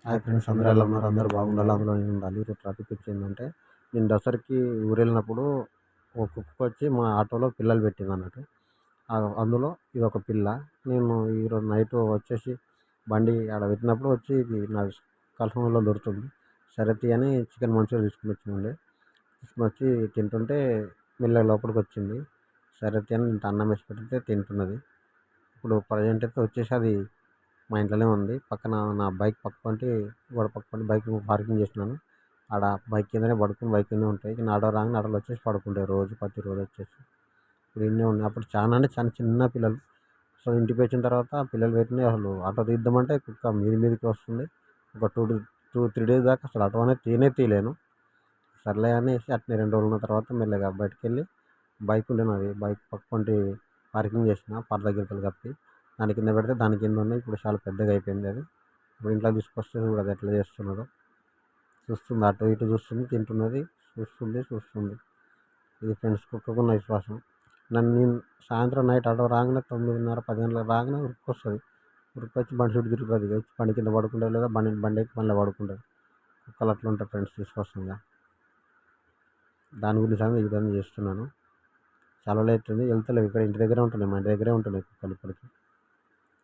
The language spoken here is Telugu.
హాయ్ ఫ్రెండ్స్, అందరూ ఎలా ఉన్నారు? అందరూ బాగుండాలి, అందులో నేను ఉండాలి. ఈరోజు టాపిక్ వచ్చిందంటే, నేను దసరాకి ఊరెళ్ళినప్పుడు ఒక కుక్క వచ్చి మా ఆటోలో పిల్లలు పెట్టిందన్నట్టు. అందులో ఇదొక పిల్ల. నేను ఈరోజు నైట్ వచ్చేసి బండి ఆడ పెట్టినప్పుడు వచ్చి ఇది నా కల్పంలో దొరుకుతుంది. సరే తీ అని చికెన్ మంచూరియా తీసుకుని వచ్చిండే. తీసుకుని వచ్చి తింటుంటే మెల్లగా లోపలికి వచ్చింది. సరే తీ అని ఇంత అన్నం వేసి పెడితే తింటున్నది. ఇప్పుడు ప్రజెంట్ అయితే వచ్చేసి అది మా ఇంట్లోనే ఉంది. పక్కన నా బైక్ పక్కపొంటి గోడ పక్కపొంటి బైక్ పార్కింగ్ చేసినాను. ఆడ బైక్ కిందనే పడుకొని బైక్ కిందే ఉంటాయి. నా ఆటో రాగానే ఆటోలో వచ్చేసి పడుకుంటాయి ప్రతిరోజు వచ్చేసి. ఇప్పుడు ఈడనే ఉన్నాయి. అప్పుడు చాలా అంటే చాలా చిన్న పిల్లలు. సో ఇంటికి వచ్చిన తర్వాత పిల్లలు పెట్టినాయి. అసలు ఆటో తీద్దామంటే కుక్క మీదికి వస్తుంది. ఒక 2-3 డేస్ దాకా అసలు ఆటో అనేది తీయలేను. సర్లే అనేసి అట్నే 2 రోజులు ఉన్న తర్వాత మెల్లగా బయటికెళ్ళి బైక్ ఉండే నాది. బైక్ పక్కపొంటి పార్కింగ్ చేసిన పరద గిరకలు కప్పి. దాని కింద పెడితే దాని కింద ఉన్నాయి. ఇప్పుడు చాలా పెద్దగా అయిపోయింది అది. ఇప్పుడు ఇంట్లో తీసుకొస్తే కూడా అది ఎట్లా చేస్తున్నదో చూస్తుంది. అటు ఇటు చూస్తుంది, తింటున్నది, చూస్తుంది. ఇది ఫ్రెండ్స్ కుక్కకున్న విశ్వాసం. నేను సాయంత్రం నైట్ ఆటో రాగానే 9:30, 10 గంటలకు రాగానే ఉరుక్కొస్తుంది. ఉరుక్కొచ్చి బండి చుట్టూ తిరుగుతుంది. వచ్చి బండి కింద పడుకుంటుంది, లేదా బండి ఎక్కి మళ్ళీ పడుకుంటుంది. కుక్కలు అట్లా ఉంటాయి ఫ్రెండ్స్ విశ్వాసంగా. దాని గురించి అనేది ఈ విధంగా చేస్తున్నాను. చాలా లేట్ ఉంది, వెళ్తలేవు. ఇక్కడ ఇంటి దగ్గరే ఉంటున్నాయి, మా ఇంటి దగ్గరే ఉంటున్నాయి కుక్కలు ఇప్పటికీ.